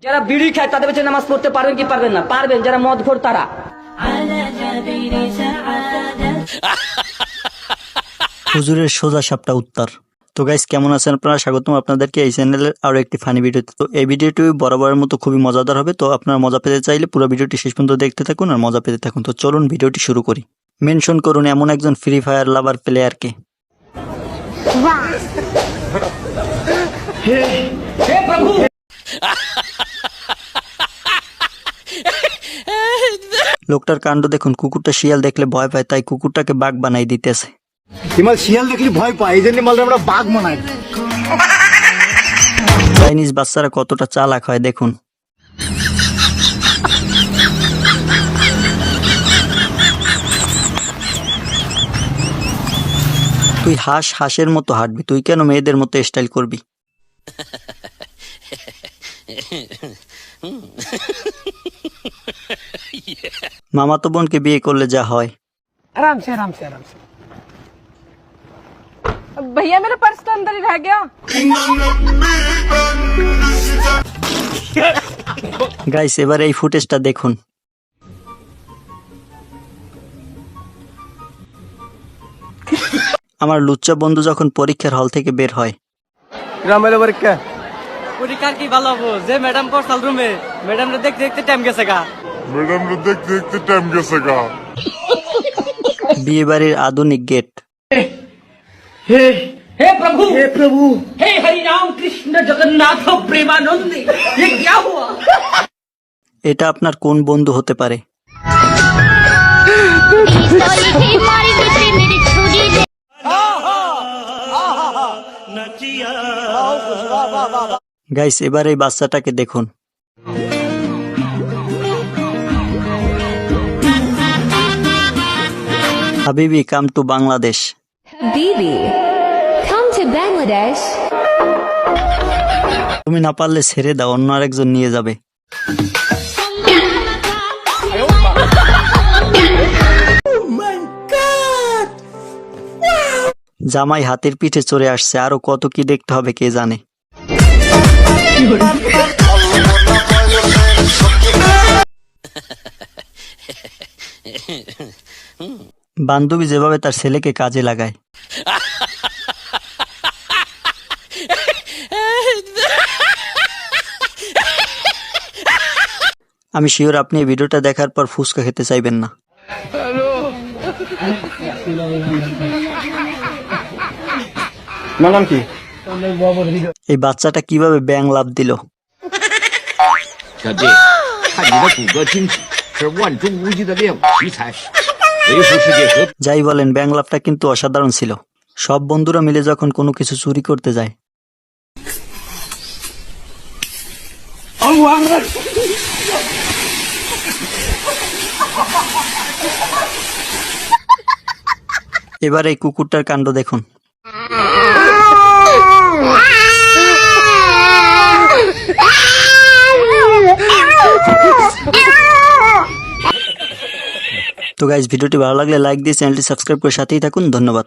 যারা বিড়ি খায় তাদের কাছে নামাজ পড়তে পারবেন কি পারবেন না? পারবেন। যারা মদখোর তারা। হুজুরের সোজা সাপটা উত্তর। তো গাইস, কেমন আছেন আপনারা? স্বাগতম আপনাদেরকে এই চ্যানেলের আরো একটি ফানি ভিডিওতে। তো এই ভিডিওটি বরাবরের মতো খুবই মজাদার হবে। তো আপনারা মজা পেতে চাইলে পুরো ভিডিওটি শেষ পর্যন্ত দেখতে থাকুন আর মজা পেতে থাকুন। তো চলুন ভিডিওটি শুরু করি। মেনশন করুন এমন একজন ফ্রি ফায়ার লাভার প্লেয়ারকে। লোকটার কাণ্ড দেখুন। কুকুরটা শিয়াল দেখলে ভয় পায়, তাই কুকুরটাকে বাঘ বানাই দিতেছে। হিমাল শিয়াল দেখলে ভয় পায়, এই জন্য মালটা আমরা বাঘ বানাই। চাইনিজ বাচ্চারা কতটা চালাক হয় দেখুন। তুই হাঁসের মতো হাঁটবি, তুই কেন মেয়েদের মতো স্টাইল করবি? মামাতো বোনকে বিয়ে করলে যা হয়। आराम से आराम से आराम से। भैया मेरा पर्स तो अंदर ही रह गया। গাইস, এবার এই ফুটেজটা দেখুন। আমার লুচ্চা বন্ধু যখন পরীক্ষার হল থেকে বের হয়। গ্রামের পরীক্ষা পরীক্ষার কি ভালো হবো যে ম্যাডাম পড়ছাল রুমে, ম্যাডামরে দেখতে দেখতে টাইম গেছে গা। বিয়ে বাড়ির আধুনিক গেট। हे प्रभु हे हरि राम कृष्ण जगन्नाथ प्रेमानंद, ये क्या हुआ? এটা আপনার কোন বন্ধু হতে পারে? গাইস, এবার এই বাচ্চাটাকে দেখুন। হাবিবি come to Bangladesh. Bibi, come to Bangladesh. তুমি না পারলে ছেড়ে দাও, অন্য আরেকজন নিয়ে যাবে। জামাই হাতির পিঠে চড়ে আসছে, আরো কত কি দেখতে হবে কে জানে। বান্ধবী যেভাবে তার ছেলেকে কাজে লাগায়। আমি শিওর আপনি এই ভিডিওটা দেখার পর ফুচকা খেতে চাইবেন না। নাম কি? এই বাচ্চাটা কিভাবে ব্যাং লাভ দিল? 小弟，看你的骨骼惊奇，是万中无一的练武奇才，维护世界和平。 যাই বলেন, ব্যাং লাভটা কিন্তু অসাধারণ ছিল। সব বন্ধুরা মিলে যখন কোনো কিছু চুরি করতে যায়। এবার এই কুকুরটার কাণ্ড দেখুন। তো গাইস, ভিডিওটি ভালো লাগলে লাইক দিয়ে চ্যানেলটি সাবস্ক্রাইব করে সাথেই থাকুন। ধন্যবাদ।